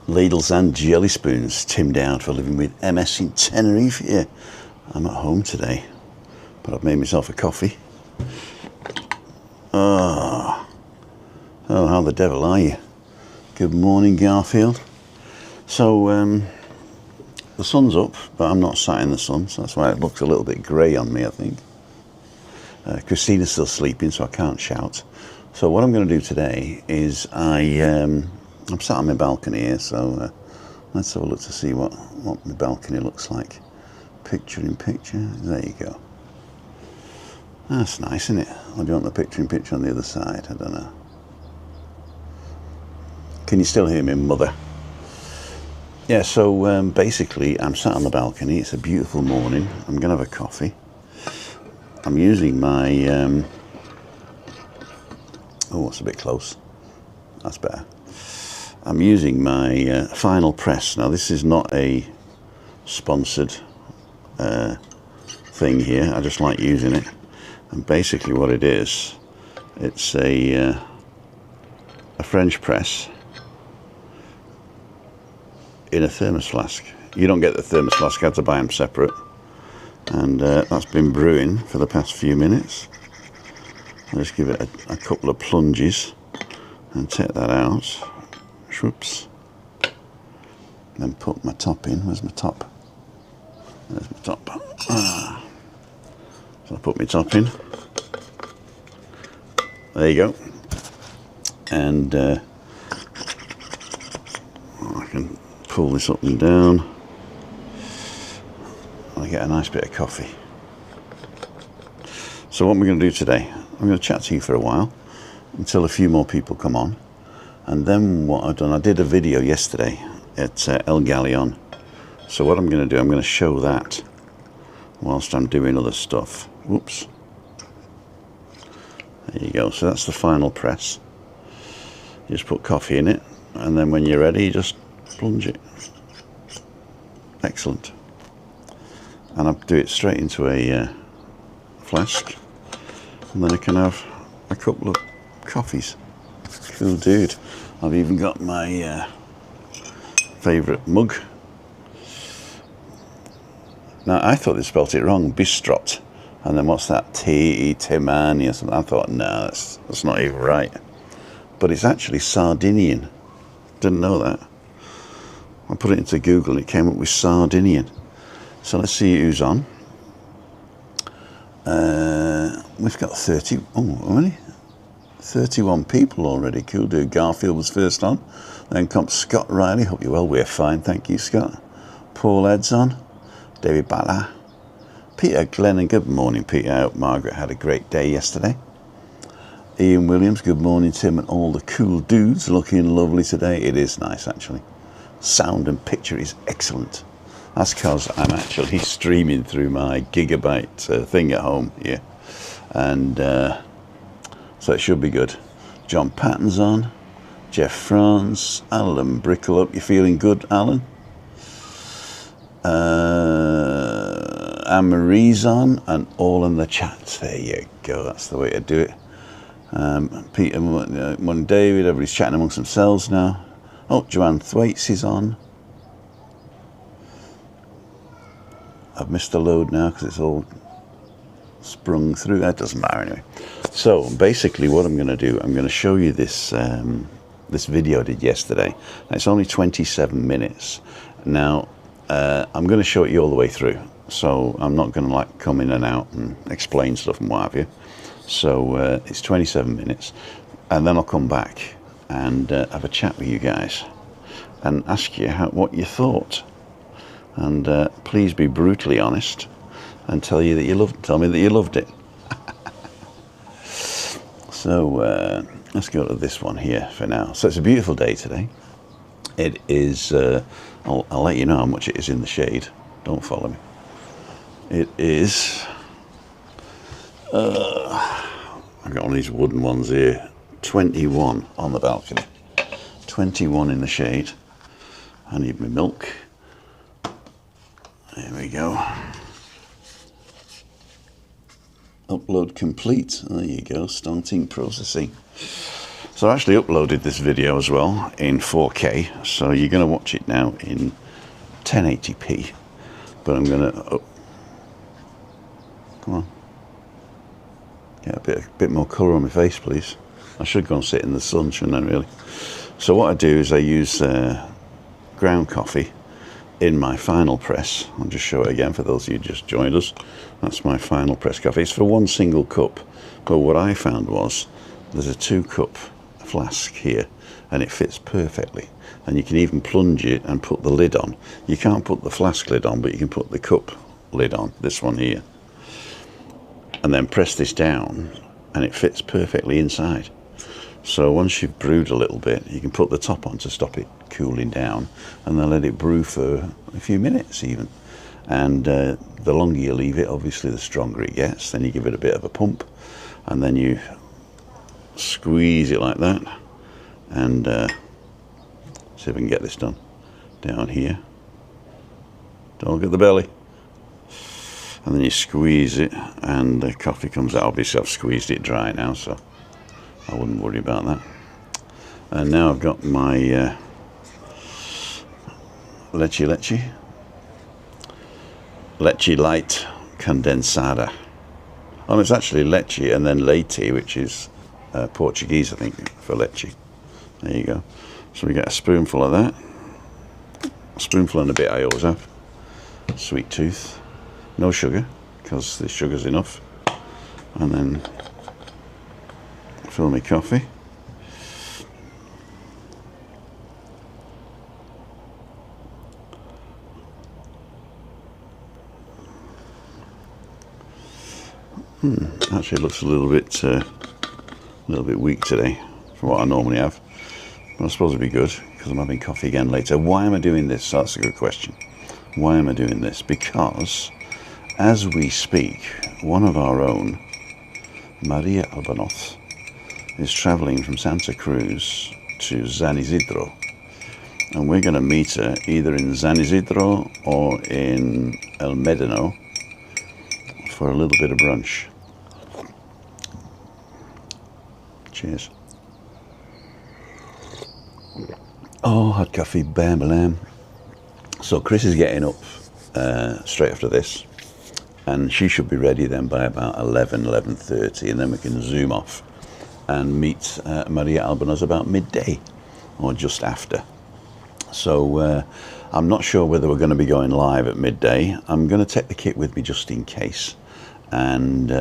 Ladles and jelly spoons, Tim Dowd for living with MS in Tenerife. Yeah, I'm at home today, but I've made myself a coffee. Oh, how the devil are you? Good morning, Garfield. So, the sun's up, but I'm not sat in the sun, so that's why it looks a little bit grey on me, I think. Christina's still sleeping, so I can't shout. So what I'm going to do today is I'm sat on my balcony here, so let's have a look to see what my balcony looks like. Picture in picture, there you go. That's nice, isn't it? Or do you want the picture in picture on the other side? I don't know. Can you still hear me, mother? Yeah, so basically I'm sat on the balcony. It's a beautiful morning. I'm going to have a coffee. I'm using my... oh, it's a bit close. That's better. I'm using my FinalPress. Now, this is not a sponsored thing here. I just like using it. And basically what it is, it's a French press in a thermos flask. You don't get the thermos flask, I had to buy them separate. And that's been brewing for the past few minutes. I'll just give it a couple of plunges and take that out. Whoops. Then put my top in. Where's my top? There's my top. Ah. So I put my top in. There you go. And I can pull this up and down. And I get a nice bit of coffee. So what we're going to do today, I'm going to chat to you for a while until a few more people come on. And then what I've done, I did a video yesterday at El Gallion. So what I'm going to do, I'm going to show that whilst I'm doing other stuff. Whoops. There you go. So that's the FinalPress. You just put coffee in it, and then when you're ready, you just plunge it. Excellent. And I do it straight into a flask, and then I can have a couple of coffees. Cool dude. I've even got my favourite mug. Now I thought they spelt it wrong, bistrot, and then what's that, Timani or something. I thought, no, that's not even right. But it's actually Sardinian. Didn't know that. I put it into Google and it came up with Sardinian. So let's see who's on. We've got 31 people already. Cool dude. Garfield was first on. Then comes Scott Riley. Hope you're well. We're fine. Thank you, Scott. Paul Ed's on. David Balla. Peter Glennon. Good morning, Peter. I hope Margaret had a great day yesterday. Ian Williams. Good morning, Tim, and all the cool dudes. Looking lovely today. It is nice, actually. Sound and picture is excellent. That's because I'm actually streaming through my gigabyte thing at home here. And so it should be good. John Patton's on. Jeff France. Alan Brickle up. You feeling good, Alan? Anne-Marie's on. And all in the chat. There you go. That's the way to do it. Peter, morning David. Everybody's chatting amongst themselves now. Oh, Joanne Thwaites is on. I've missed a load now because it's all sprung through. That doesn't matter anyway. So basically what I'm going to do, I'm going to show you this this video I did yesterday. It's only 27 minutes. Now I'm going to show it you all the way through. So I'm not going to like come in and out and explain stuff and what have you. So it's 27 minutes. And then I'll come back and have a chat with you guys and ask you what you thought. And please be brutally honest and tell me that you loved it. So let's go to this one here for now. So it's a beautiful day today. It is, I'll let you know how much it is in the shade. Don't follow me. It is, I've got one of these wooden ones here. 21 on the balcony. 21 in the shade. I need my milk. There we go. Upload complete. There you go. Starting processing. So I actually uploaded this video as well in 4K, so you're going to watch it now in 1080p, but I'm going to, come on, get a bit more colour on my face, please. I should go and sit in the sun, shouldn't I, really? So what I do is I use ground coffee in my FinalPress. I'll just show it again for those of you who just joined us. That's my FinalPress coffee. It's for one single cup, but what I found was there's a 2-cup flask here and it fits perfectly, and you can even plunge it and put the lid on. You can't put the flask lid on, but you can put the cup lid on, this one here, and then press this down and it fits perfectly inside. So once you've brewed a little bit, you can put the top on to stop it cooling down, and then let it brew for a few minutes even. And the longer you leave it, obviously the stronger it gets. Then you give it a bit of a pump, and then you squeeze it like that, and see if we can get this done down here. Don't get the belly. And then you squeeze it and the coffee comes out. Obviously I've squeezed it dry now, so I wouldn't worry about that. And now I've got my leche light condensada. Oh, it's actually leche and then leite, which is Portuguese, I think, for leche. There you go. So we get a spoonful of that. A spoonful and a bit I always have. Sweet tooth. No sugar, because the sugar's enough. And then fill my coffee. Actually, it looks a little bit weak today from what I normally have. But I suppose it'll be good because I'm having coffee again later. Why am I doing this? That's a good question. Why am I doing this? Because as we speak, one of our own, Maria Albanoz, is traveling from Santa Cruz to San Isidro, and we're going to meet her either in San Isidro or in El Medino for a little bit of brunch. Cheers. Oh, hot coffee, bam, bam. So Chris is getting up straight after this, and she should be ready then by about 11:30, and then we can zoom off and meet Maria Albanoz about midday or just after. So I'm not sure whether we're going to be going live at midday. I'm going to take the kit with me just in case, and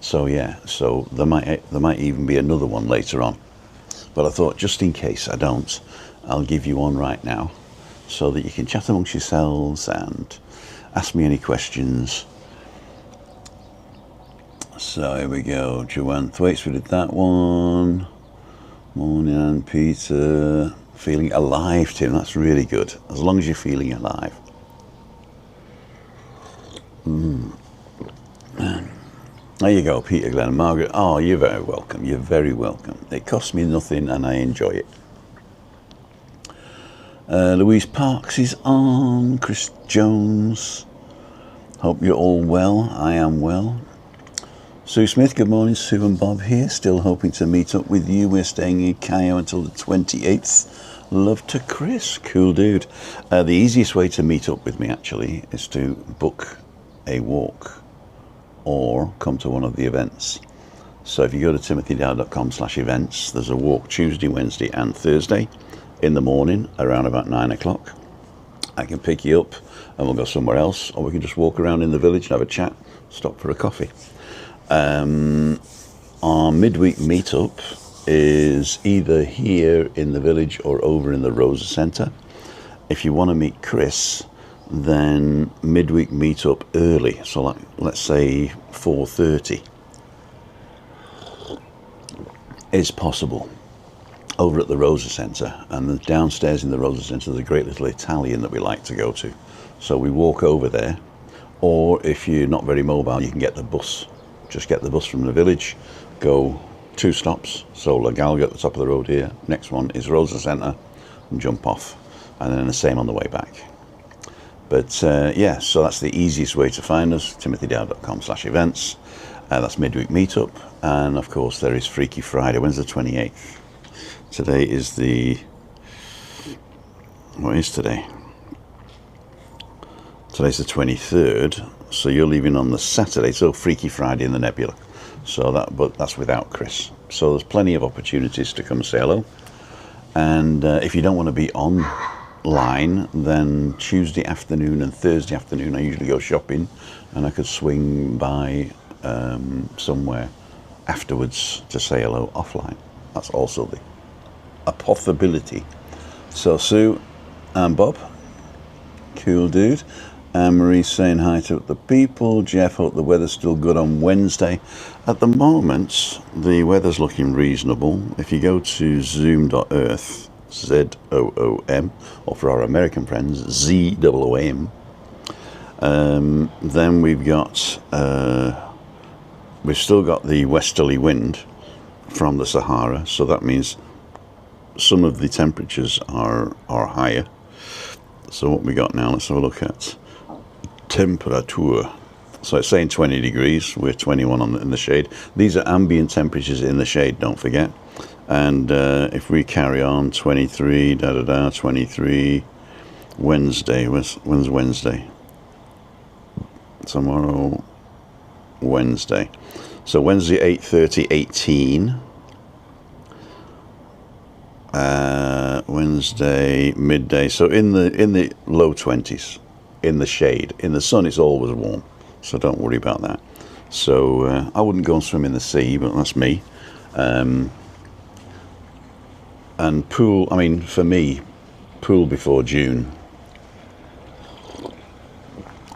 so yeah, so there might even be another one later on, but I thought just in case I don't, I'll give you one right now so that you can chat amongst yourselves and ask me any questions. So here we go. Joanne Thwaites, we did that one. Morning, Peter. Feeling alive, Tim. That's really good. As long as you're feeling alive. There you go, Peter, Glenn, and Margaret. Oh, you're very welcome. You're very welcome. It costs me nothing and I enjoy it. Louise Parks is on. Chris Jones. Hope you're all well. I am well. Sue Smith, good morning. Sue and Bob here. Still hoping to meet up with you. We're staying in Cayo until the 28th. Love to Chris. Cool dude. The easiest way to meet up with me, actually, is to book a walk or come to one of the events. So if you go to timothydow.com/events, there's a walk Tuesday, Wednesday and Thursday in the morning around about 9 o'clock. I can pick you up and we'll go somewhere else, or we can just walk around in the village and have a chat, stop for a coffee. Our midweek meetup is either here in the village or over in the Rosa Centre. If you want to meet Chris, then midweek meetup early, so like, let's say 4:30 is possible over at the Rosa Centre. And downstairs in the Rosa Centre there's a great little Italian that we like to go to, so we walk over there. Or if you're not very mobile, you can get the bus. Just get the bus from the village, go 2 stops, so La Galga at the top of the road here, next one is Rosa Centre, and jump off, and then the same on the way back. But yeah, so that's the easiest way to find us, timothydow.com/events. That's Midweek Meetup. And of course there is Freaky Friday. When's the 28th? Today is the... What is today? Today's the 23rd. So you're leaving on the Saturday. So Freaky Friday in the Nebula. So but that's without Chris. So there's plenty of opportunities to come say hello. And if you don't want to be online, then Tuesday afternoon and Thursday afternoon I usually go shopping, and I could swing by somewhere afterwards to say hello offline. That's also a possibility. So Sue and Bob, cool dude. Anne-Marie saying hi to the people. Jeff, hope the weather's still good on Wednesday. At the moment, the weather's looking reasonable. If you go to zoom.earth, Z-O-O-M, or for our American friends, Z-O-O-M, then we've still got the westerly wind from the Sahara, so that means some of the temperatures are higher. So what we got now, let's have a look at temperature. So it's saying 20 degrees, we're 21 in the shade. These are ambient temperatures in the shade, don't forget. And if we carry on, 23, 23, Wednesday, when's Wednesday? Tomorrow, Wednesday. So Wednesday, 8:30, 18. Wednesday, midday. So in the low 20s. In the shade. In the sun it's always warm, so don't worry about that. So I wouldn't go and swim in the sea, but that's me. And pool, I mean, for me, pool before June.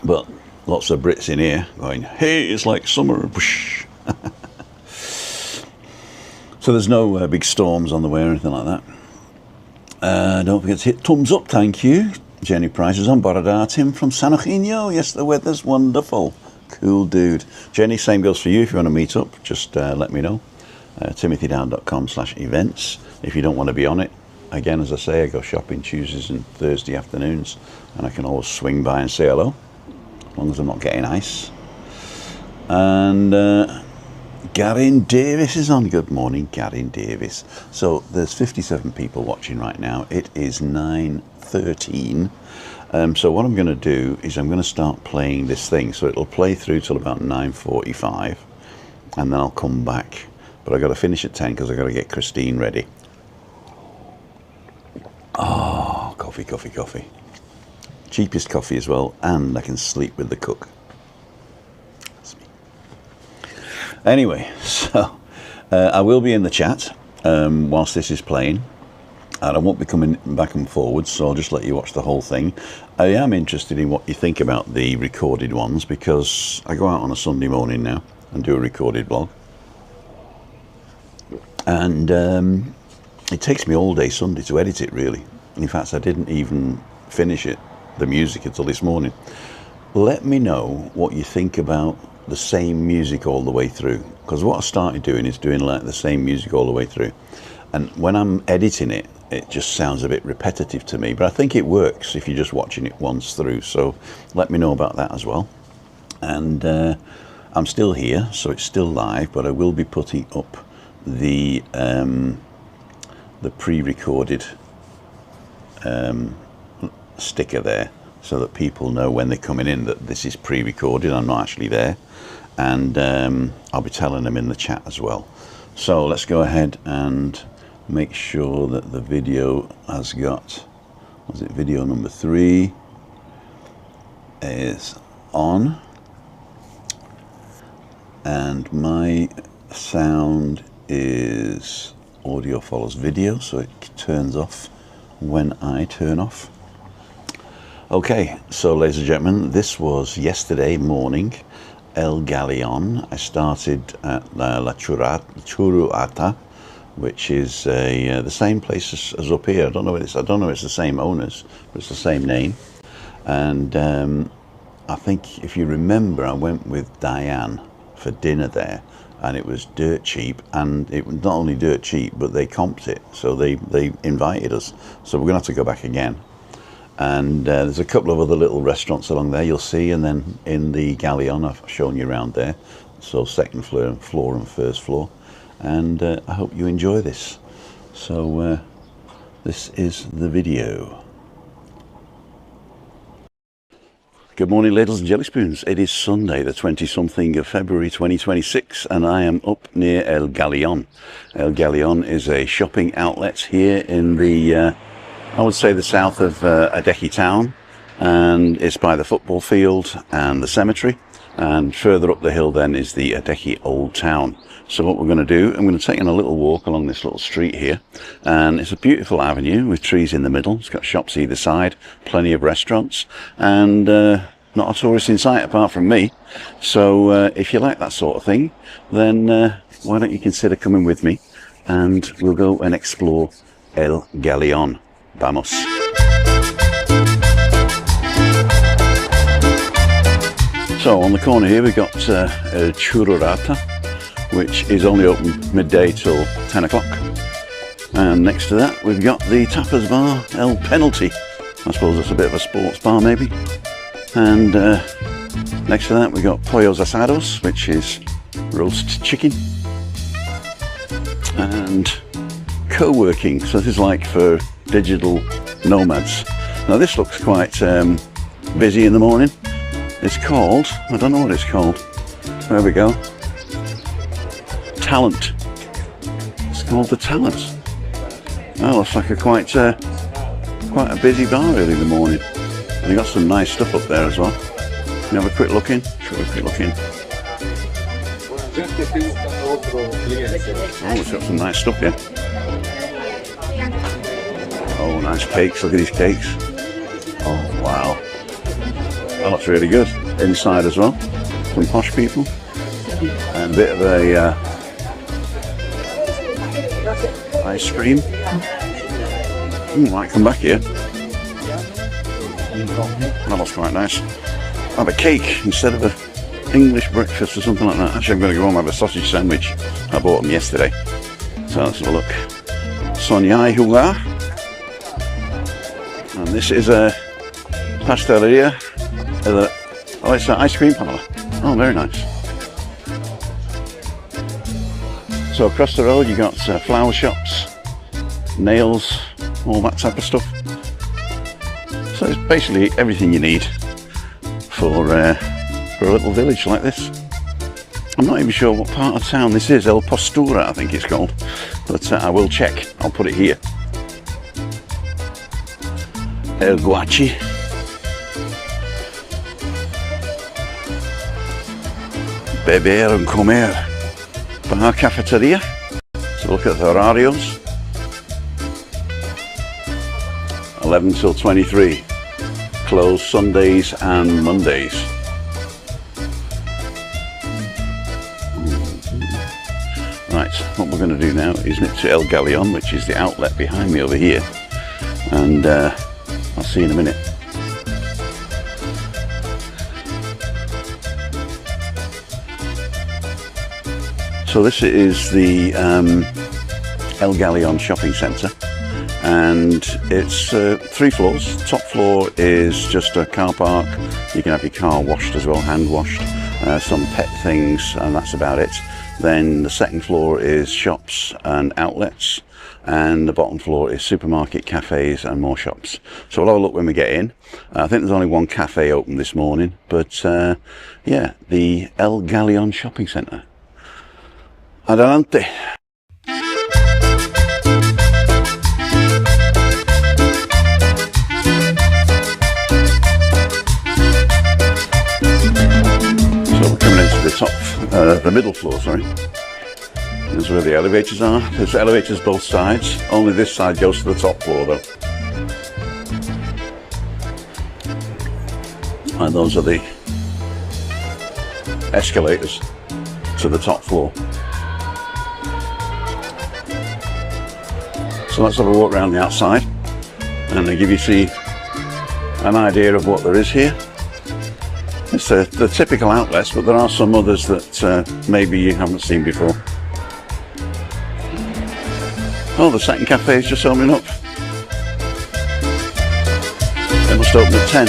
But lots of Brits in here going, hey, it's like summer. So there's no big storms on the way or anything like that. Don't forget to hit thumbs up, thank you. Jenny Price is on Borodar. Tim from San Eugenio. Yes, the weather's wonderful. Cool dude. Jenny, same goes for you. If you want to meet up, just let me know. timothydown.com/events. If you don't want to be on it, again, as I say, I go shopping Tuesdays and Thursday afternoons, and I can always swing by and say hello, as long as I'm not getting ice. And Gallion Davis is on. Good morning, Gallion Davis. So there's 57 people watching right now. It is 9:13. So what I'm going to do is I'm going to start playing this thing. So it'll play through till about 9:45, and then I'll come back. But I've got to finish at 10 because I've got to get Christine ready. Oh, coffee, coffee, coffee. Cheapest coffee as well, and I can sleep with the cook. Anyway, so I will be in the chat whilst this is playing, and I won't be coming back and forwards, so I'll just let you watch the whole thing. I am interested in what you think about the recorded ones, because I go out on a Sunday morning now and do a recorded vlog, and it takes me all day Sunday to edit it, really. In fact, I didn't even finish the music until this morning. Let me know what you think about the same music all the way through, because what I started doing is doing like the same music all the way through, and when I'm editing it, it just sounds a bit repetitive to me, but I think it works if you're just watching it once through. So let me know about that as well. And I'm still here, so it's still live, but I will be putting up the pre-recorded sticker there, so that people know when they're coming in that this is pre-recorded. I'm not actually there, and I'll be telling them in the chat as well. So let's go ahead and make sure that the video has got, was it video number 3 is on, and my sound is audio follows video, so it turns off when I turn off. Okay, so ladies and gentlemen, this was yesterday morning, El Gallion. I started at La Churuata, which is the same place as up here. I don't know if it's the same owners, but it's the same name. And I think if you remember, I went with Diane for dinner there, and it was dirt cheap, and it was not only dirt cheap, but they comped it, so they invited us. So we're gonna have to go back again. And there's a couple of other little restaurants along there you'll see, and then in the Gallion I've shown you around there, So second floor and first floor, and I hope you enjoy this. So this is the video. Good morning, ladies and jelly spoons. It is Sunday, the 20-something of February 2026, and I am up near El Gallion. El Gallion is a shopping outlet here in the, I would say, the south of Adeje town, and it's by the football field and the cemetery. And further up the hill then is the Adeje Old Town. So what we're going to do, I'm going to take in a little walk along this little street here, and it's a beautiful avenue with trees in the middle. It's got shops either side, plenty of restaurants, and not a tourist in sight apart from me. So if you like that sort of thing, then why don't you consider coming with me, and we'll go and explore El Gallion. Vamos. So on the corner here we've got Churrurata, which is only open midday till 10 o'clock. And next to that we've got the tapas bar, El Penalty. I suppose that's a bit of a sports bar maybe. And next to that we've got Pollos Asados, which is roast chicken. And co-working, so this is like for digital nomads. Now this looks quite busy in the morning. It's called, I don't know what it's called. There we go. Talent. It's called the Talent. Oh, it's like a quite a busy bar really in the morning. And you got some nice stuff up there as well. Can you have a quick look in? Should we have a quick look in? Oh, it's got some nice stuff here. Oh, nice cakes. Look at these cakes. Oh, wow. That looks really good. Inside as well. Some posh people. And a bit of a ice cream. Might come back here. That looks quite nice. Have a cake instead of an English breakfast or something like that. Actually, I'm going to go home and have a sausage sandwich. I bought them yesterday. So let's have a look. Soñai Jugar. And this is a pasteleria. Oh, it's an ice cream parlour. Oh, very nice. So across the road you got flower shops, nails, all that type of stuff. So it's basically everything you need for a little village like this. I'm not even sure what part of town this is. El Postura, I think it's called. But I will check. I'll put it here. El Guachi. Beber and comer. Bar cafeteria. So look at the horarios. 11 till 23. Closed Sundays and Mondays. Right, what we're going to do now is nip to El Gallion, which is the outlet behind me over here. And I'll see you in a minute. So this is the El Gallion shopping centre, and it's 3 floors. Top floor is just a car park. You can have your car washed as well, hand washed, some pet things, and that's about it. Then the second floor is shops and outlets, and the bottom floor is supermarket, cafes and more shops. So we'll have a look when we get in. I think there's only one cafe open this morning, but yeah, the El Gallion shopping centre. Adelante. So we're coming into the top, the middle floor, sorry. This is where the elevators are. There's elevators both sides. Only this side goes to the top floor though. And those are the escalators to the top floor. So let's have a walk around the outside and they give you an idea of what there is here. It's the typical outlets, but there are some others that maybe you haven't seen before. Oh, the second cafe is just opening up. They must open at 10.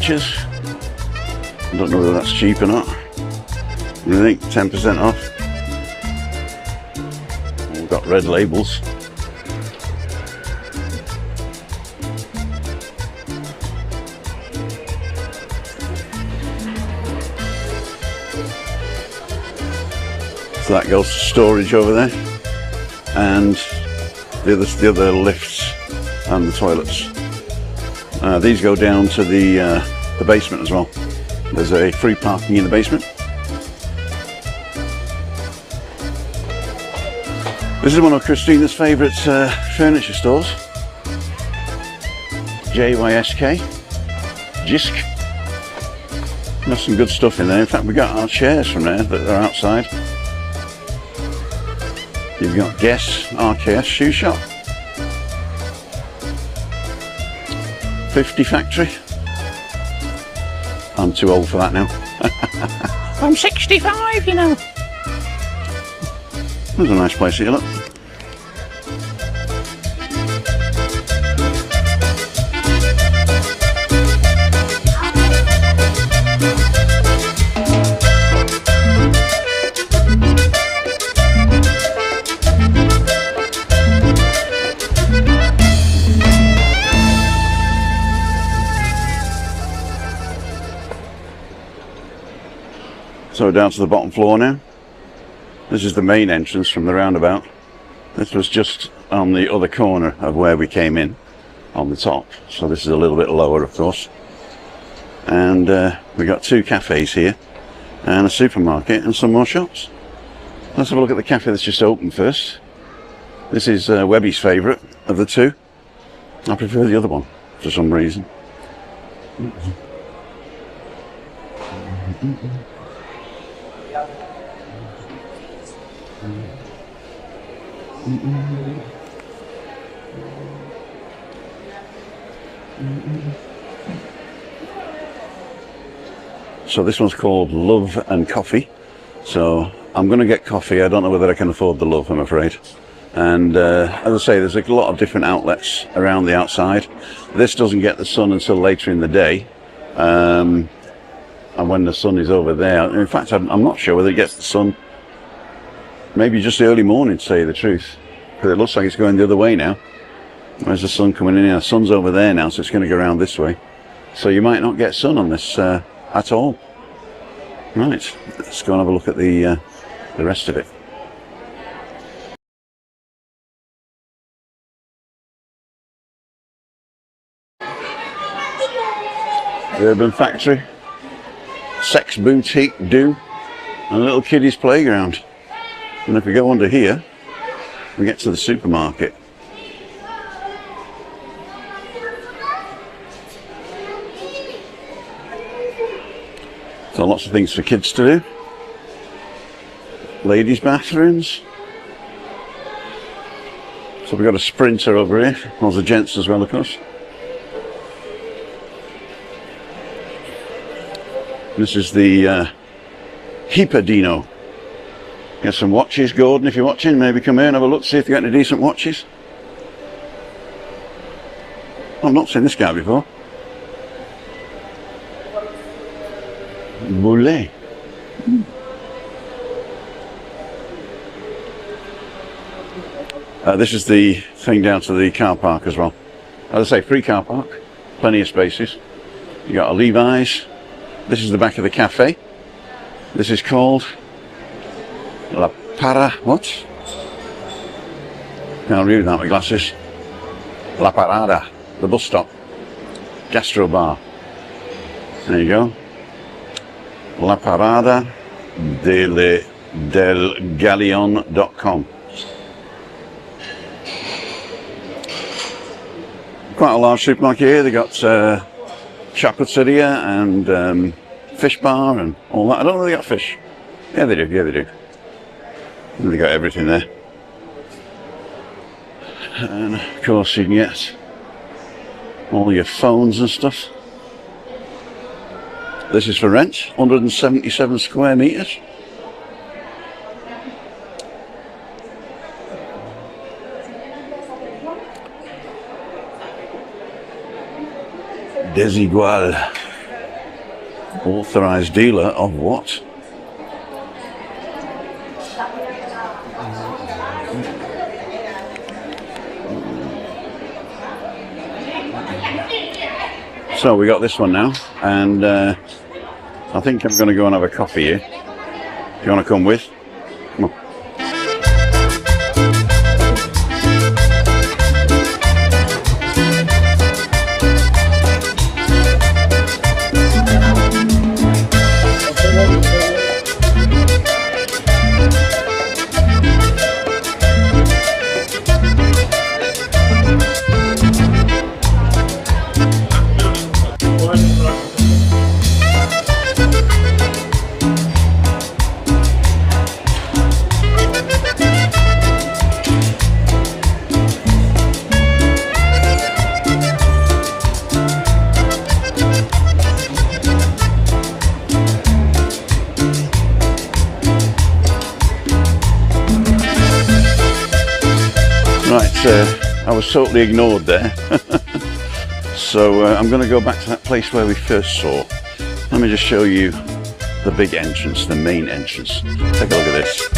vouchers. I don't know whether that's cheap or not. What do you think? 10% off. We've got red labels. So that goes to storage over there, and the other lifts and the toilets. These go down to the basement as well. There's a free parking in the basement. This is one of Christina's favourite furniture stores. JYSK. JISK. There's some good stuff in there. In fact, we got our chairs from there that are outside. You've got Guess, RKS Shoe Shop. 50 Factory. I'm too old for that now. I'm 65, you know. There's a nice place here, look. So down to the bottom floor now. This is the main entrance from the roundabout. This was just on the other corner of where we came in, on the top. So this is a little bit lower, of course. And we got 2 cafes here, and a supermarket, and some more shops. Let's have a look at the cafe that's just opened first. This is Webby's favourite of the 2. I prefer the other one for some reason. So this one's called Love and Coffee. So I'm going to get coffee. I don't know whether I can afford the love, I'm afraid. And as I say, there's a lot of different outlets around the outside. This doesn't get the sun until later in the day. And when the sun is over there, in fact, I'm not sure whether it gets the sun. Maybe just the early morning, to tell you the truth, because it looks like it's going the other way now. Where's the sun coming in here? The sun's over there now, so it's going to go around this way. So you might not get sun on this at all. Right, let's go and have a look at the rest of it. Urban Factory, Sex Boutique, Do, and a little kiddies playground. And if we go under here, we get to the supermarket. So lots of things for kids to do. Ladies' bathrooms. So we've got a Sprinter over here. There's the gents as well, of course. This is the Hippodino. Get some watches, Gordon, if you're watching. Maybe come here and have a look, see if you've got any decent watches. I've not seen this guy before. Boulet. This is the thing down to the car park as well. As I say, free car park, plenty of spaces. You got a Levi's. This is the back of the cafe. This is called La Para, what? Can't read that with glasses. La Parada, the bus stop. Gastro bar. There you go. La Parada del Gallion.com. Quite a large supermarket here. They got chocolateria and fish bar and all that. I don't know if they got fish. Yeah, they do. Yeah, they do. And they got everything there. And of course you can get all your phones and stuff. This is for rent, 177 square meters. Desigual. Authorised dealer of what? So we got this one now, and I think I'm going to go and have a coffee here. If you want to come with, come on. I was totally ignored there. So I'm going to go back to that place where we first saw. Let me just show you the big entrance, the main entrance. Take a look at this.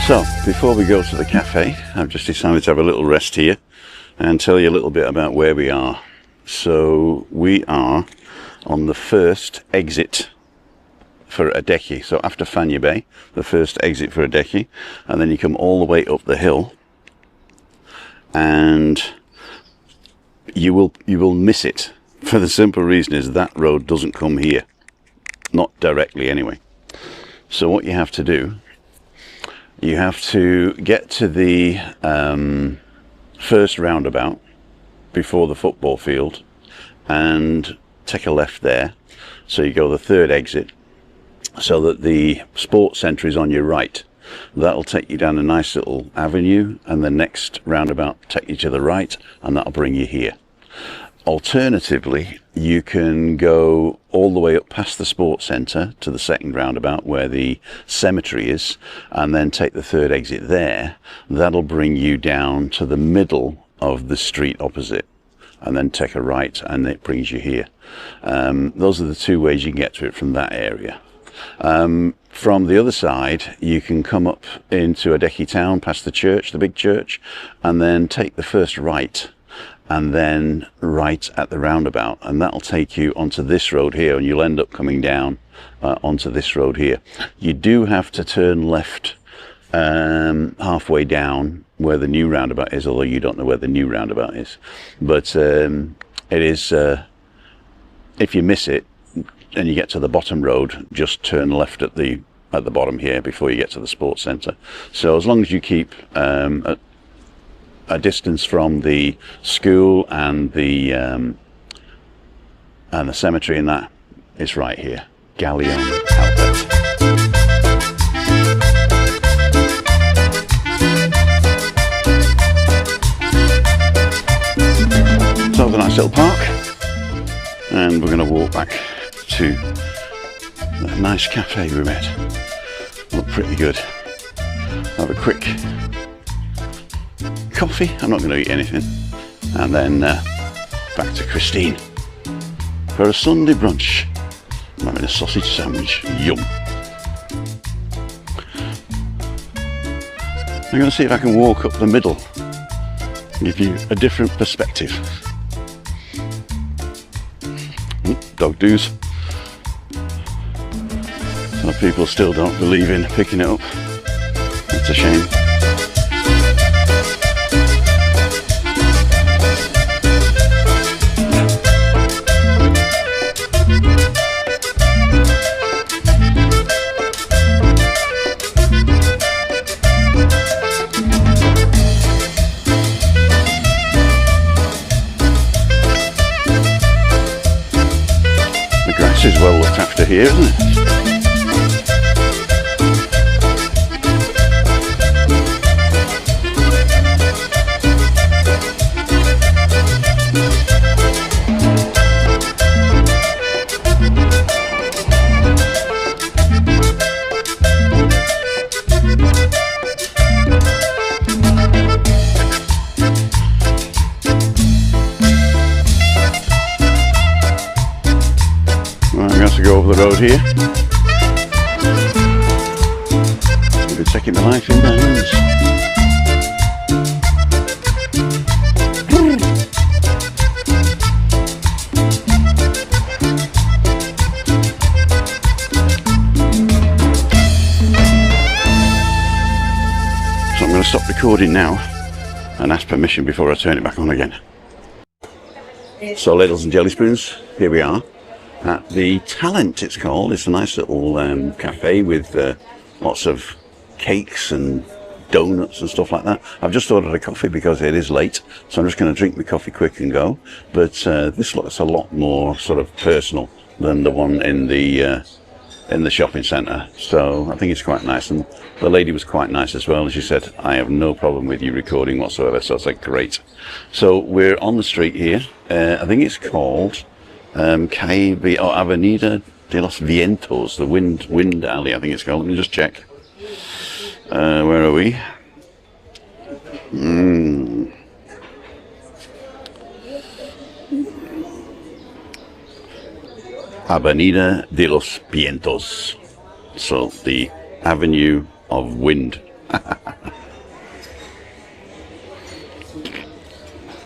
So, before we go to the cafe, I've just decided to have a little rest here and tell you a little bit about where we are. So, we are on the first exit for Adeki. So, after Fanya Bay, the first exit for Adeki, and then you come all the way up the hill, and you will miss it for the simple reason is that road doesn't come here, not directly anyway. So, what you have to do, you have to get to the first roundabout before the football field and take a left there. So you go the third exit so that the sports centre is on your right. That'll take you down a nice little avenue, and the next roundabout take you to the right, and that'll bring you here. Alternatively, you can go all the way up past the sports centre to the second roundabout where the cemetery is, and then take the third exit there. That'll bring you down to the middle of the street opposite, and then take a right, and it brings you here. Those are the two ways you can get to it from that area. From the other side, you can come up into Adeki town, past the church, the big church, and then take the first right, and then right at the roundabout, and that'll take you onto this road here, and you'll end up coming down onto this road here. You do have to turn left halfway down where the new roundabout is, although you don't know where the new roundabout is. But it is, if you miss it and you get to the bottom road, just turn left at the bottom here before you get to the sports centre. So as long as you keep a distance from the school and the cemetery, and that is right here, Gallion outlet. So the nice little park, and we're going to walk back to that nice cafe we met. Look pretty good. Have a quick coffee, I'm not going to eat anything, and then back to Christine for a Sunday brunch. I'm having a sausage sandwich, yum. I'm going to see if I can walk up the middle and give you a different perspective. Dog doos. Some people still don't believe in picking it up. That's a shame. here, isn't it? To go over the road here. We'll be taking my life in my hands. So I'm going to stop recording now and ask permission before I turn it back on again. So ladles and jelly spoons, here we are. At the Talent, it's called. It's a nice little cafe with lots of cakes and donuts and stuff like that. I've just ordered a coffee because it is late, so I'm just going to drink my coffee quick and go. But this looks a lot more sort of personal than the one in the shopping centre. So I think it's quite nice, and the lady was quite nice as well. And she said, "I have no problem with you recording whatsoever." So it's like great. So we're on the street here. I think it's called Avenida de los Vientos, the wind alley, I think it's called. Let me just check. Where are we? Avenida de los Vientos. So the Avenue of Wind.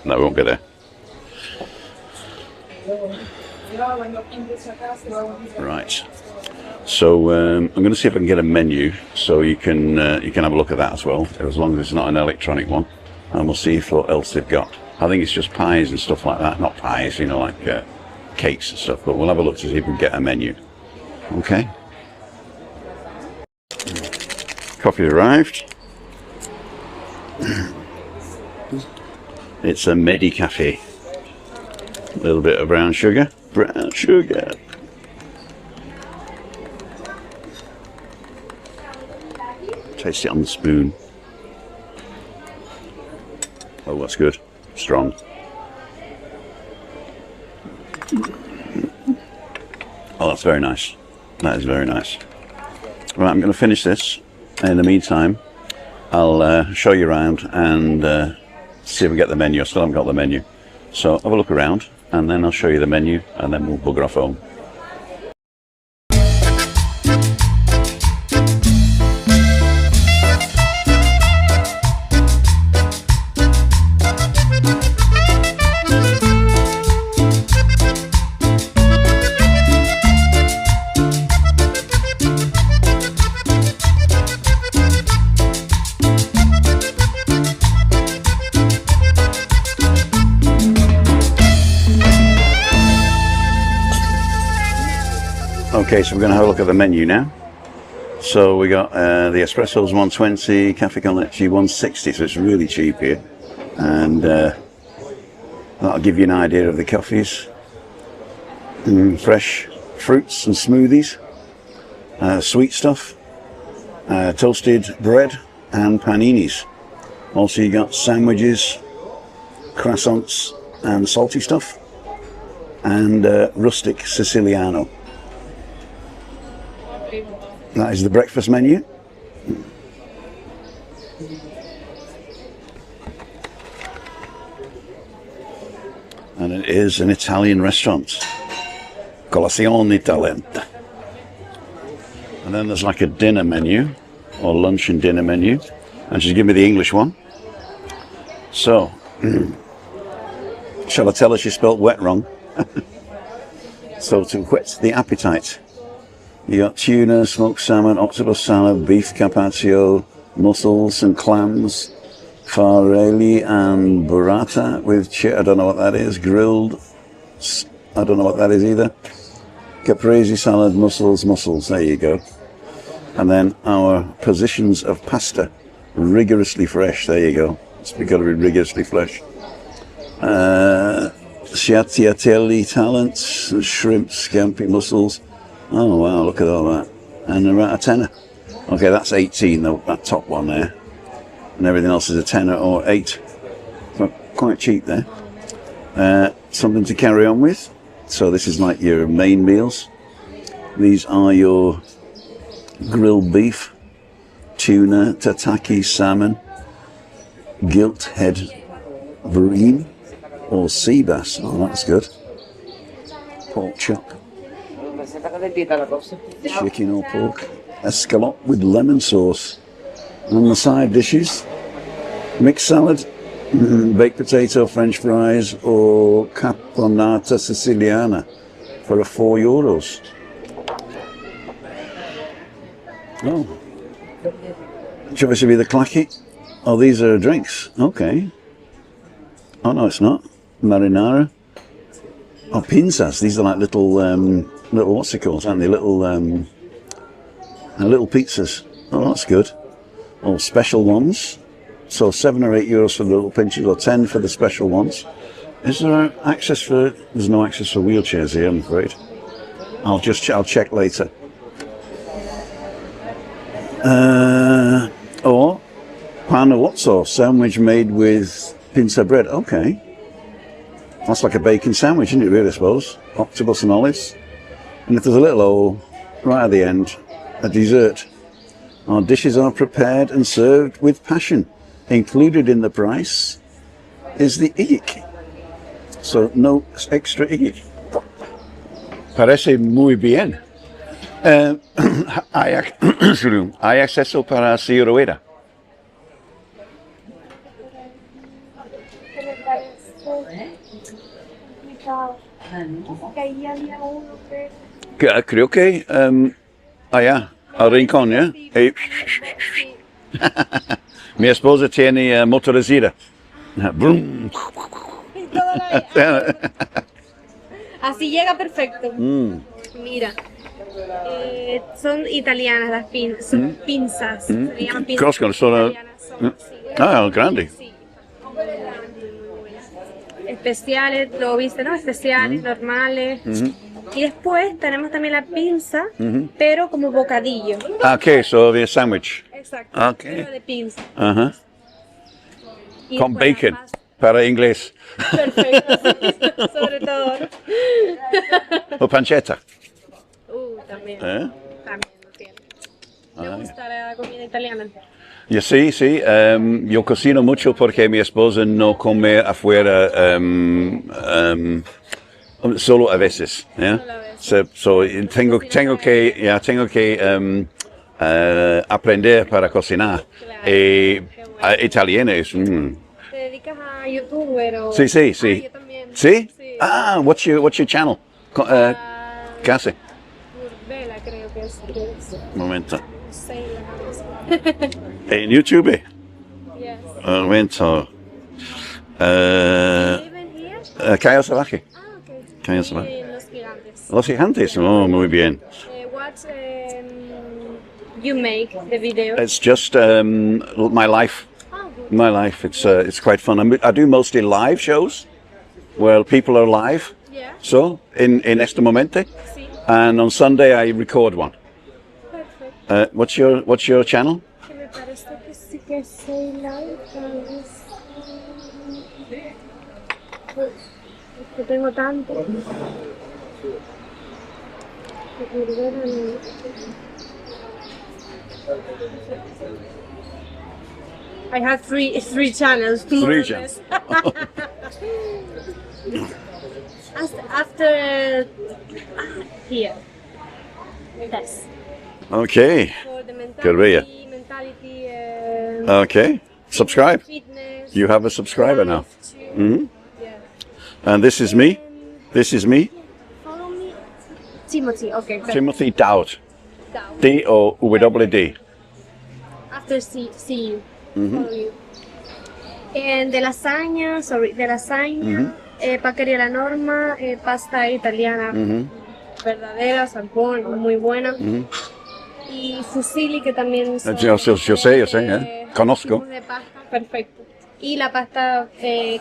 No, we won't get there. Right. So I'm going to see if I can get a menu, so you can have a look at that as well, as long as it's not an electronic one, and we'll see what else they've got. I think it's just pies and stuff like that, not pies, you know, like cakes and stuff. But we'll have a look to see if we can get a menu. Okay. Coffee arrived. It's a Medi Cafe. A little bit of brown sugar. Brown sugar. Taste it on the spoon. Oh, that's good. Strong. Oh, that's very nice. That is very nice. Right, I'm going to finish this. In the meantime, I'll show you around and see if we get the menu. I still haven't got the menu. So have a look around, and then I'll show you the menu, and then we'll bugger off home. Okay, so we're going to have a look at the menu now. So we got the espresso's 120, cafe con leche 160, so it's really cheap here. And that'll give you an idea of the coffees. Fresh fruits and smoothies, sweet stuff, toasted bread and paninis. Also you got sandwiches, croissants and salty stuff, and rustic Siciliano. That is the breakfast menu. And it is an Italian restaurant. Colazione Talent. And then there's like a dinner menu, or lunch and dinner menu. And she's given me the English one. So, shall I tell her she spelt wet wrong? So to whet the appetite, you got tuna, smoked salmon, octopus salad, beef carpaccio, mussels and clams, farelli and burrata with I don't know what that is, grilled, I don't know what that is either. Caprese salad, mussels, there you go. And then our positions of pasta, rigorously fresh, there you go. It's got to be rigorously fresh. Sciatiatelli talents, shrimp, scampi, mussels, Oh wow, look at all that. And about a tenner. Okay, that's 18 though, that top one there. And everything else is a tenner or 8. So quite cheap there. Something to carry on with. So this is like your main meals. These are your grilled beef, tuna, tataki, salmon, gilt head bream, or sea bass. Oh, that's good. Pork chop. Chicken or pork. Escalope with lemon sauce. And the side dishes, mixed salad, baked potato, French fries, or caponata siciliana for €4. Oh. Should be the clacky? Oh, these are drinks. Okay. Oh, no, it's not. Marinara. Oh, pinzas. These are like little, what's it called, aren't they? Little pizzas. Oh, that's good. Oh, special ones. So €7 or €8 for the little pinches, or 10 for the special ones. Is there access for? There's no access for wheelchairs here, I'm afraid. I'll check later. Or pan of what sauce? Sandwich made with pinza bread. Okay. That's like a bacon sandwich, isn't it, really, I suppose? Octopus and olives. And if there's a little hole right at the end, a dessert. Our dishes are prepared and served with passion. Included in the price is the igik. So no extra igik. Parece muy bien. Hay acceso para silla de rueda. Creo que allá, al rincón, ¿ya? Mi esposa tiene motorizada. Así llega perfecto. Mira, son italianas las pinzas. Se llaman pinzas italianas. Grande. Sí. Especiales, lo viste, ¿no? Especiales, normales. Y después tenemos también la pinza, pero como bocadillo. Okay, so the sandwich. Exacto. Okay. Pero de pinza. Con bacon, para inglés. Perfecto, sí, sobre todo. O pancetta. También. También lo tiene. ¿Te gusta la comida italiana? Y sí, yo cocino mucho porque mi esposa no come afuera solo a veces. So, tengo que aprender para cocinar. Claro. Italiano es... ¿Te dedicas a youtuber o...? Sí. Yo también. ¿Sí? Sí. What's your channel? ¿Qué hace? Vela, creo que es. Un momento. Sí, En YouTube. yes. Un momento. Even here? Cayo Salvaje. Okay. Cayo Salvaje. Y Los Gigantes. Los Gigantes. Oh, muy bien. What you make the video? It's just my life. Oh, good. My life. It's quite fun. I do mostly live shows where people are live. Yeah. So en este momento. Sí. And on Sunday I record one. Perfecto. What's your channel? Que me parece que sí que soy live. Que tengo tanto. I have three channels. Three channels. After here. Yes. Okay. For the Good way. mentality. Okay. Subscribe. Fitness. You have a subscriber now. Yeah. And this is me. This is me. Follow me. Timothy. Okay. Timothy Dowd. Down. D-O-W-D. After see you. Follow you. And de lasaña, paquería la norma, pasta italiana verdadera, salpón, muy buena. Y fusilli, que también son, Yo sé, conozco. tipos de pasta, perfecto. Y la pasta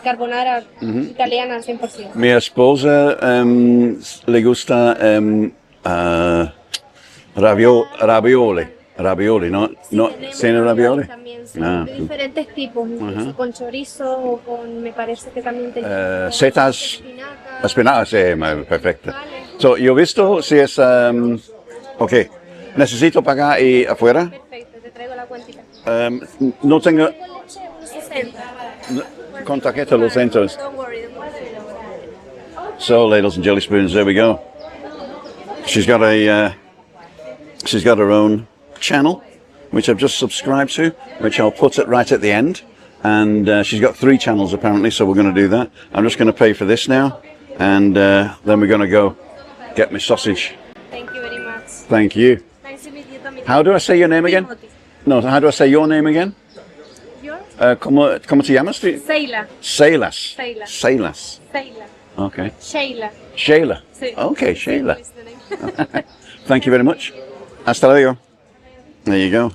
carbonara italiana 100%. Mi esposa le gusta Ravioli, no, Sí, no, tenemos ¿tiene ravioli? también, sí, Ah, de diferentes tipos, incluso con chorizo o con, me parece que también con setas, espinaca. espinaca, sí, perfecto. Vale. So, yo he visto si es, ok, necesito pagar ahí afuera. Perfecto, te traigo la cuantita. No tengo, Con leche, 1.60. con tarjeta los centos. Don't worry, don't worry. So, ladles and jelly spoons, there we go. She's got her own channel, which I've just subscribed to, which I'll put it right at the end. And she's got 3 channels apparently, so we're going to do that. I'm just going to pay for this now, and then we're going to go get my sausage. Thank you very much. Thank you. Nice to meet you también. How do I say your name again? No, how do I say your name again? Yours? ¿Cómo te llamas? Seila. Saylas. Seila. Saylas. Seila. Okay. Sheila. Shayla. Sí. Okay, Shayla. Is the name. Thank you very much. Hasta luego. There you go.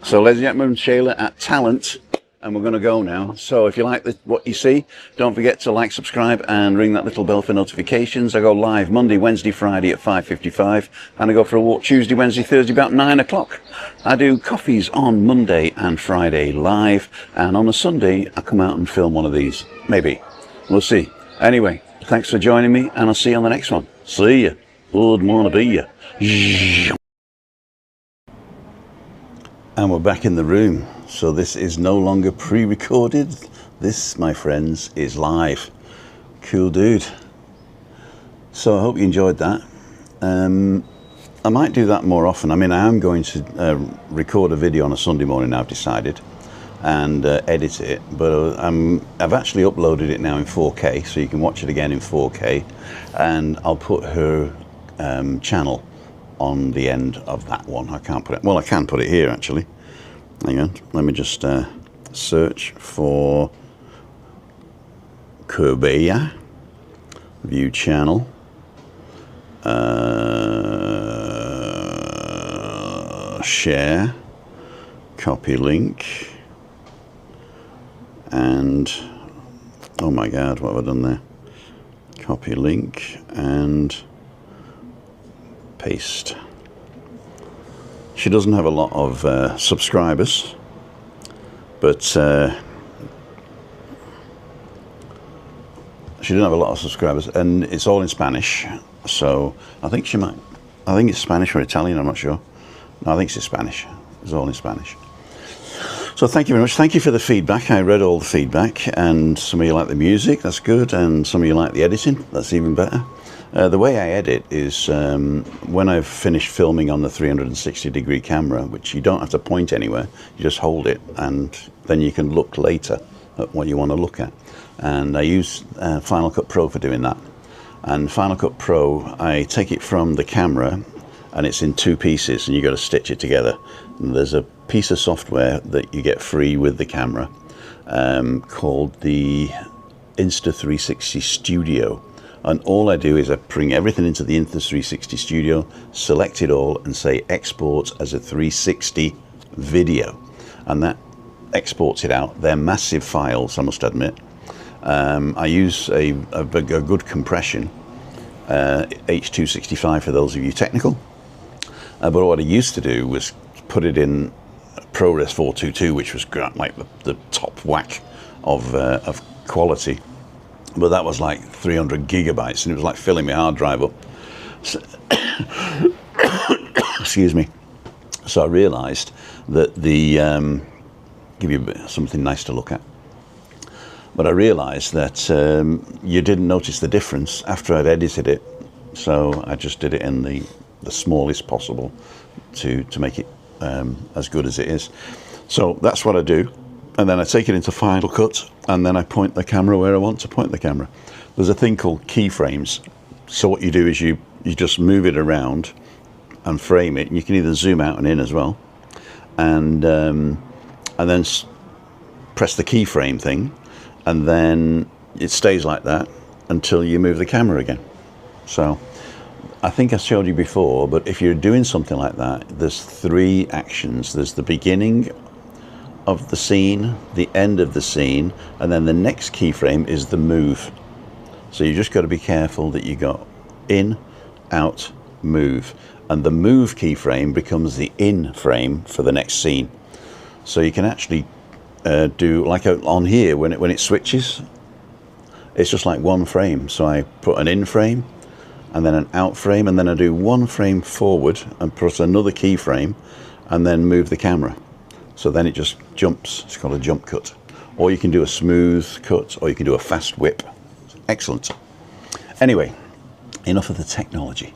So, ladies and gentlemen, Shayla at Talent, and we're going to go now. So, if you like what you see, don't forget to like, subscribe, and ring that little bell for notifications. I go live Monday, Wednesday, Friday at 5:55, and I go for a walk Tuesday, Wednesday, Thursday about 9 o'clock. I do coffees on Monday and Friday live, and on a Sunday I come out and film one of these. Maybe. We'll see. Anyway, thanks for joining me, and I'll see you on the next one. See ya. Good morning to you. And we're back in the room. So this is no longer pre-recorded. This, my friends, is live. Cool dude. So I hope you enjoyed that. I might do that more often. I mean, I am going to record a video on a Sunday morning, I've decided, and edit it. But I've actually uploaded it now in 4K, so you can watch it again in 4K. And I'll put her channel on the end of that one. I can't put it, well, I can put it here actually. Hang on, let me just search for Curbia, view channel, share, copy link, and oh my god, what have I done there? Copy link and paste. She doesn't have a lot of subscribers, but she didn't have a lot of subscribers, and it's all in Spanish. So I think she might. I think it's Spanish or Italian. I'm not sure. No, I think it's Spanish. It's all in Spanish. So thank you very much. Thank you for the feedback. I read all the feedback, and some of you like the music. That's good, and some of you like the editing. That's even better. The way I edit is when I've finished filming on the 360-degree camera, which you don't have to point anywhere, you just hold it, and then you can look later at what you want to look at. And I use Final Cut Pro for doing that. And Final Cut Pro, I take it from the camera, and it's in 2 pieces, and you got to stitch it together. And there's a piece of software that you get free with the camera called the Insta360 Studio. And all I do is I bring everything into the Insta360 Studio, select it all, and say export as a 360 video. And that exports it out. They're massive files, I must admit. I use a good compression, H265 for those of you technical. But what I used to do was put it in ProRes 422, which was like the top whack of quality. But that was like 300 gigabytes, and it was like filling my hard drive up. So excuse me. So I realized that give you something nice to look at. But I realized that you didn't notice the difference after I'd edited it. So I just did it in the smallest possible to make it as good as it is. So that's what I do. And then I take it into Final Cut, and then I point the camera where I want to point the camera. There's a thing called keyframes. So what you do is you just move it around and frame it. And you can either zoom out and in as well, and then press the keyframe thing, and then it stays like that until you move the camera again. So I think I showed you before, but if you're doing something like that, there's 3 actions. There's the beginning of the scene, the end of the scene, and then the next keyframe is the move. So you just got to be careful that you got in, out, move, and the move keyframe becomes the in frame for the next scene. So you can actually do like on here when it switches, it's just like one frame. So I put an in frame and then an out frame, and then I do one frame forward and press another keyframe and then move the camera. So then it just jumps. It's called a jump cut. Or you can do a smooth cut, or you can do a fast whip. Excellent. Anyway, enough of the technology.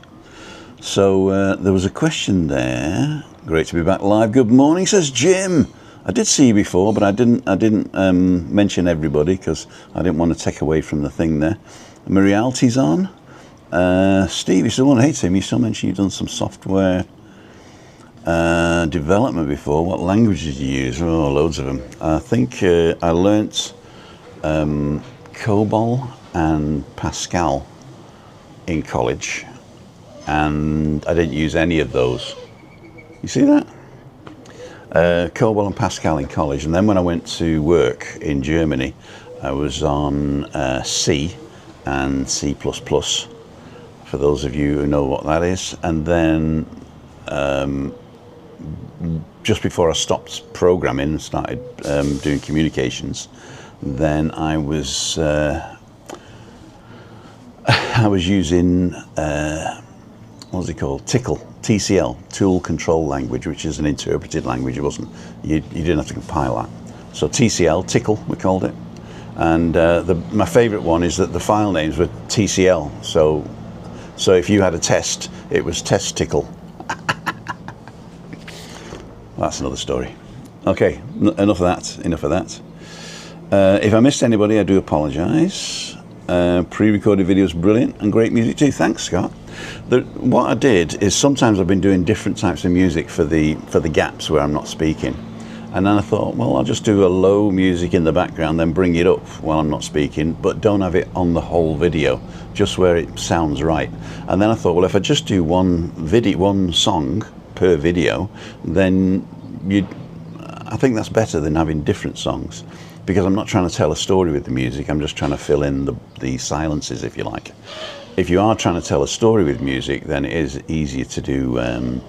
So there was a question there. Great to be back live. Good morning, says Jim. I did see you before, but I didn't mention everybody because I didn't want to take away from the thing there. Marialty's on. Steve, you still want to hate him? You still mentioned you've done some software development before. What languages did you use? Oh, loads of them. I think I learnt COBOL and Pascal in college, and I didn't use any of those. You see that? COBOL and Pascal in college, and then when I went to work in Germany, I was on C and C++, for those of you who know what that is. And then just before I stopped programming and started doing communications, then I was using what's it called? TCL, Tool Control Language, which is an interpreted language. It wasn't, you didn't have to compile that. So TCL, Tickle, we called it. And my favorite one is that the file names were TCL. So if you had a test, it was test tickle. That's another story. Okay, enough of that. If I missed anybody, I do apologize. Pre-recorded videos, brilliant, and great music too. Thanks, Scott. What I did is sometimes I've been doing different types of music for the gaps where I'm not speaking, and then I thought, well, I'll just do a low music in the background, then bring it up while I'm not speaking, but don't have it on the whole video, just where it sounds right. And then I thought, well, if I just do one song per video, then I think that's better than having different songs, because I'm not trying to tell a story with the music. I'm just trying to fill in the silences, if you like. If you are trying to tell a story with music, then it is easier to do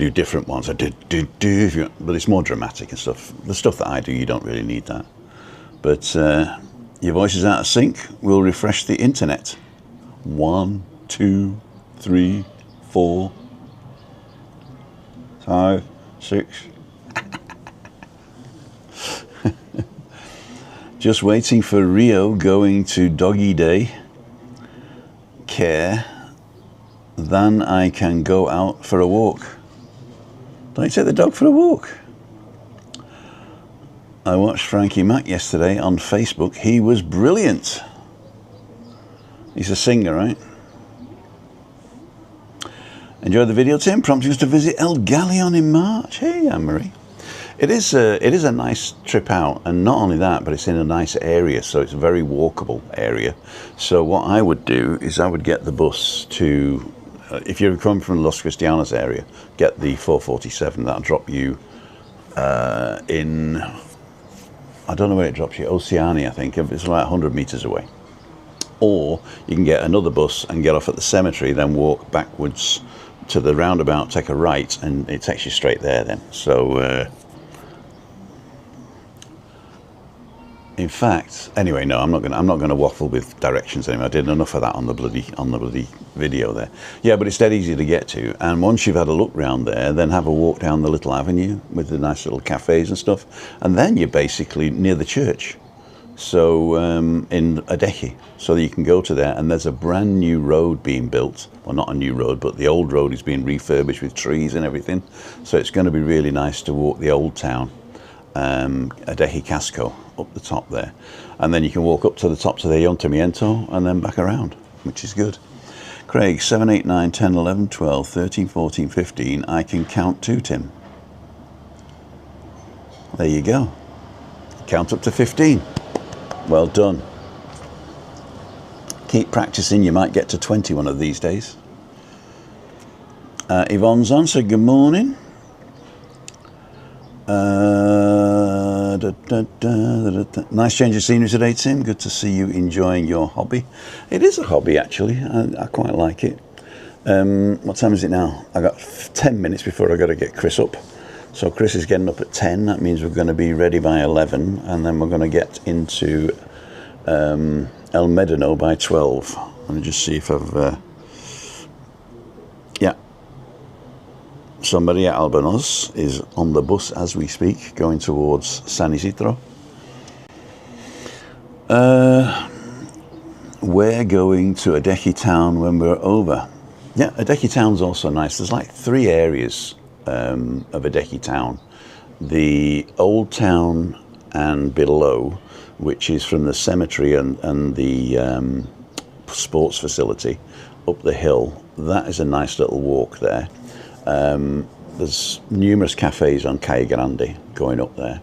different ones. But it's more dramatic and stuff. The stuff that I do, you don't really need that. But your voice is out of sync. We'll refresh the internet. 1, 2, 3, 4, 5, 6. Just waiting for Rio going to doggy day care. Then I can go out for a walk. Don't you take the dog for a walk? I watched Frankie Mac yesterday on Facebook. He was brilliant. He's a singer, right? Enjoyed the video, Tim. Prompting us to visit El Gallion in March. Hey, Anne-Marie. It is a nice trip out, and not only that, but it's in a nice area, so it's a very walkable area. So what I would do is I would get the bus to, if you're coming from the Los Cristianos area, get the 447. That'll drop you in, I don't know where it drops you, Oceania, I think. It's like 100 meters away. Or you can get another bus and get off at the cemetery, then walk backwards to the roundabout, take a right, and it takes you straight there then. So in fact, anyway, no, I'm not gonna waffle with directions anymore. I did enough of that on the bloody video there. Yeah, but it's dead easy to get to. And once you've had a look round there, then have a walk down the little avenue with the nice little cafes and stuff, and then you're basically near the church. So in Adeje, so that you can go to there, and there's a brand new road being built. Well, not a new road, but the old road is being refurbished with trees and everything. So it's going to be really nice to walk the old town, Adeje Casco, up the top there. And then you can walk up to the top to the Ayuntamiento and then back around, which is good. Craig, 7, 8, 9, 10, 11, 12, 13, 14, 15. I can count too, Tim. There you go. Count up to 15. Well done. Keep practicing, you might get to 20 one of these days. Yvonne's on, so good morning. Nice change of scenery today, Tim. Good to see you enjoying your hobby. It is a hobby, actually. I quite like it. What time is it now? I got 10 minutes before I got to get Chris up. So Chris is getting up at 10. That means we're going to be ready by 11, and then we're going to get into El Medino by 12. Let me just see if I've... yeah. Somebody at Albanos is on the bus as we speak, going towards San Isidro. We're going to Adeje town when we're over. Yeah, Adeje town's also nice. There's like 3 areas of Adeje town. The old town and below, which is from the cemetery and the sports facility up the hill. That is a nice little walk there. There's numerous cafes on Calle Grande going up there,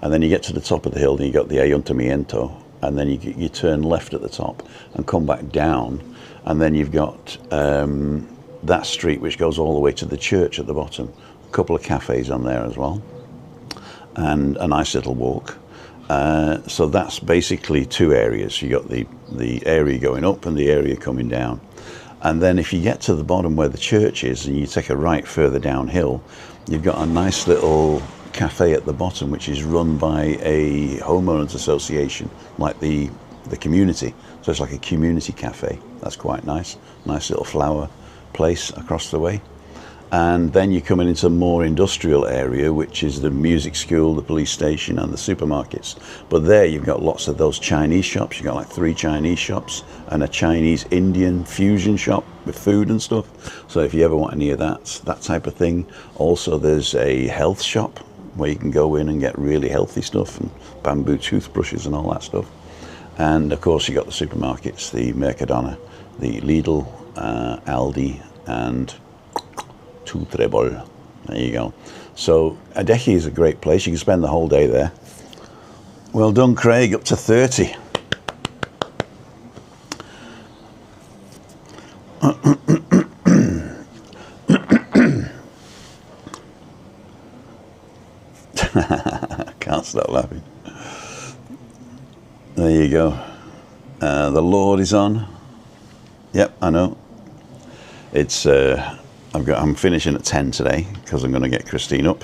and then you get to the top of the hill and you got the Ayuntamiento, and then you turn left at the top and come back down, and then you've got that street which goes all the way to the church at the bottom. A couple of cafes on there as well, and a nice little walk. So that's basically 2 areas. You got the area going up and the area coming down. And then if you get to the bottom where the church is and you take a right further downhill, you've got a nice little cafe at the bottom which is run by a homeowners association, like the community. So it's like a community cafe. That's quite nice. Nice little flower place across the way. And then you're coming into a more industrial area, which is the music school, the police station, and the supermarkets. But there you've got lots of those Chinese shops. You've got like 3 Chinese shops and a Chinese-Indian fusion shop with food and stuff. So if you ever want any of that type of thing. Also, there's a health shop where you can go in and get really healthy stuff and bamboo toothbrushes and all that stuff. And of course, you've got the supermarkets, the Mercadona, the Lidl, Aldi, and Trebol. There you go. So Adeje is a great place. You can spend the whole day there. Well done, Craig. Up to 30. Can't stop laughing. There you go. The Lord is on. Yep, I know. It's I'm finishing at 10 today because I'm going to get Christine up.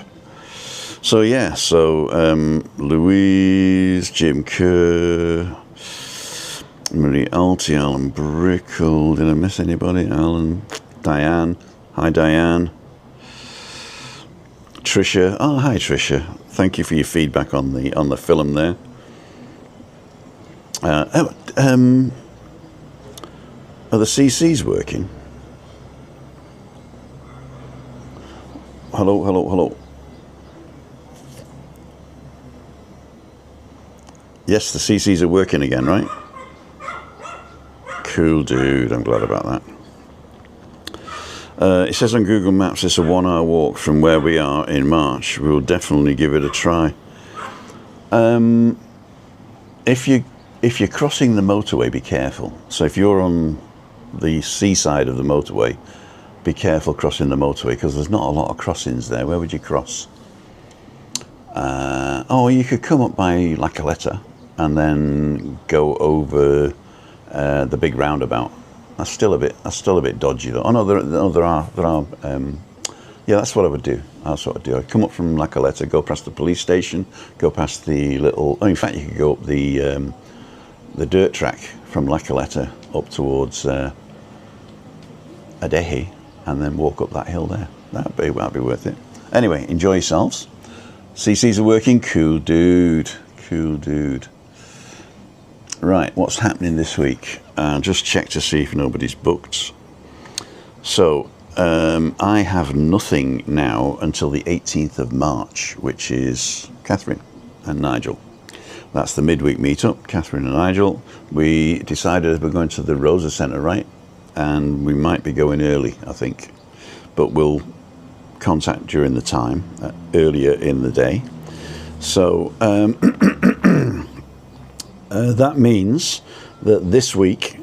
So yeah, Louise, Jim Kerr, Marie Alty, Alan Brickle. Did I miss anybody? Alan, Diane. Hi, Diane. Trisha. Oh, hi, Trisha. Thank you for your feedback on the film there. Are the CCs working? Hello. Yes, the CCs are working again, right? Cool, dude. I'm glad about that. It says on Google Maps it's a 1-hour walk from where we are in March. We'll definitely give it a try. If you're crossing the motorway, be careful. So if you're on the seaside of the motorway, be careful crossing the motorway because there's not a lot of crossings there. Where would you cross? You could come up by La Caleta and then go over the big roundabout. That's still a bit dodgy though. Oh no, there are. Yeah, that's what I would do. That's what I'd do. I'd come up from La Caleta, go past the police station, go past the little. Oh, in fact, you could go up the dirt track from La Caleta up towards Adeje, and then walk up that hill there. That'd be worth it. Anyway, enjoy yourselves. CCs are working. Cool dude. Right, what's happening this week? Just check to see if nobody's booked. So, I have nothing now until the 18th of March, which is Catherine and Nigel. That's the midweek meetup, Catherine and Nigel. We decided we're going to the Rosa Centre, right? And we might be going early, I think. But we'll contact during the time, earlier in the day. So that means that this week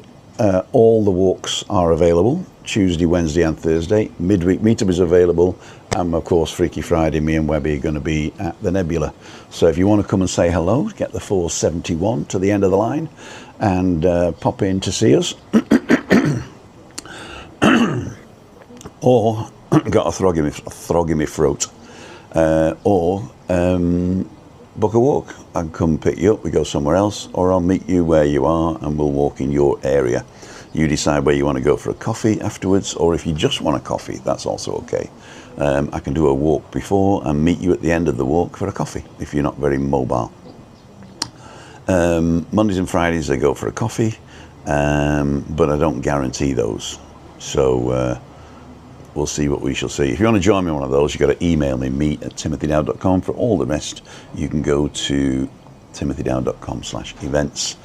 all the walks are available. Tuesday, Wednesday and Thursday. Midweek Meetup is available, And of course, Freaky Friday, me and Webby are going to be at the Nebula. So if you want to come and say hello, get the 471 to the end of the line and pop in to see us. Or, got a throg in my throat. Or book a walk. I can come pick you up, we go somewhere else, or I'll meet you where you are and we'll walk in your area. You decide where you want to go for a coffee afterwards, or if you just want a coffee, that's also okay. I can do a walk before and meet you at the end of the walk for a coffee if you're not very mobile. Mondays and Fridays I go for a coffee, but I don't guarantee those. So we'll see what we shall see. If you want to join me on one of those, you've got to email me, meet@timothydow.com. For all the rest, you can go to timothydow.com/events.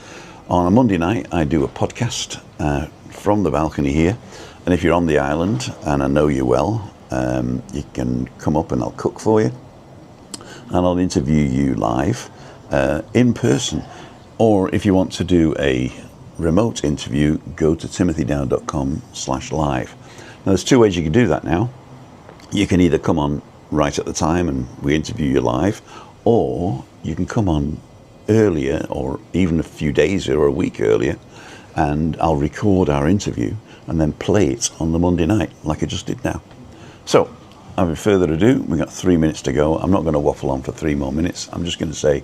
On a Monday night, I do a podcast from the balcony here. And if you're on the island, and I know you well, you can come up and I'll cook for you. And I'll interview you live in person. Or if you want to do a remote interview, go to timothydow.com/live. Now, there's two ways you can do that now. You can either come on right at the time and we interview you live, or you can come on earlier, or even a few days or a week earlier, and I'll record our interview and then play it on the Monday night, like I just did now. So, without further ado, we've got 3 minutes to go. I'm not going to waffle on for 3 more minutes. I'm just going to say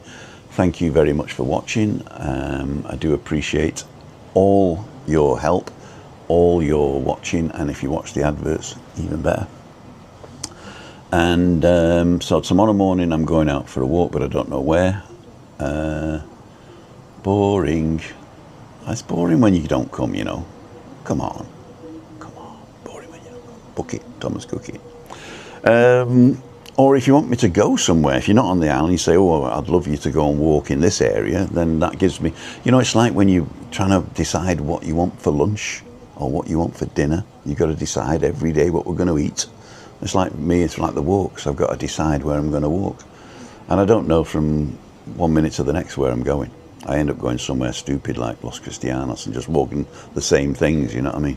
thank you very much for watching. I do appreciate all your help, all your watching, and if you watch the adverts, even better. And so tomorrow morning I'm going out for a walk, but I don't know where. Boring. It's boring when you don't come, you know. Come on. Boring when you don't come. Book it, Thomas Cook it. Or if you want me to go somewhere, if you're not on the island, you say, oh, I'd love you to go and walk in this area, then that gives me, you know, it's like when you're trying to decide what you want for lunch or what you want for dinner. You've got to decide every day what we're going to eat. It's like me, it's like the walks. I've got to decide where I'm going to walk. And I don't know from 1 minute to the next where I'm going. I end up going somewhere stupid like Los Cristianos and just walking the same things, you know what I mean?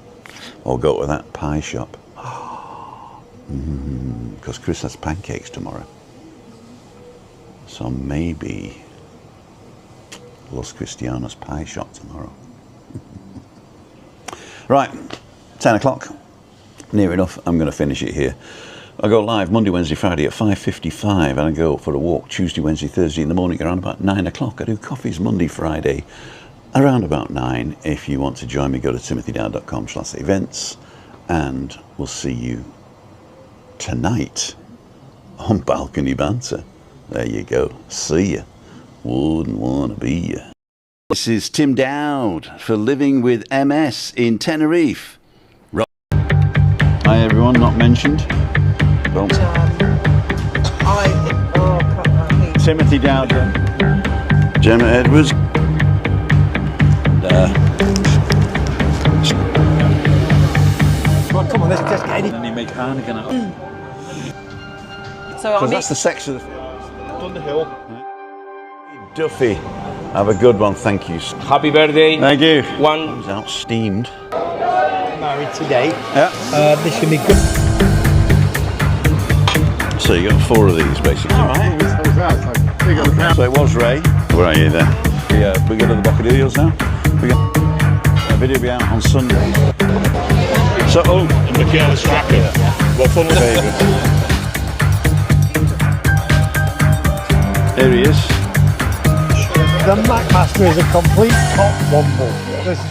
Or go to that pie shop. Because Chris has pancakes tomorrow. So maybe Los Cristianos pie shop tomorrow. Right, 10 o'clock. Near enough, I'm going to finish it here. I go live Monday, Wednesday, Friday at 5:55, and I go for a walk Tuesday, Wednesday, Thursday in the morning around about 9 o'clock. I do coffees Monday, Friday around about 9. If you want to join me, go to timothydow.com/events, and we'll see you tonight on Balcony Banter. There you go. See ya. Wouldn't want to be ya. This is Tim Dowd for Living with MS in Tenerife. Hi everyone, not mentioned. Well, Timothy Dowd, Gemma Edwards, Well, come on, let's just get it. And then you make Heineken out. So because that's the sex of the Underhill. Duffy. Have a good one, thank you. Happy birthday. Thank you. One. Comes out steamed. Married today. Yeah. This can be good. So you got 4 of these basically. All right. So it was Ray. Where are you there? Yeah, we go to the Bocadillos now. We got a video will be out on Sunday. So, oh, Michaela's tracking. What fun was it? Here he is. The Mac Master is a complete top womble. This is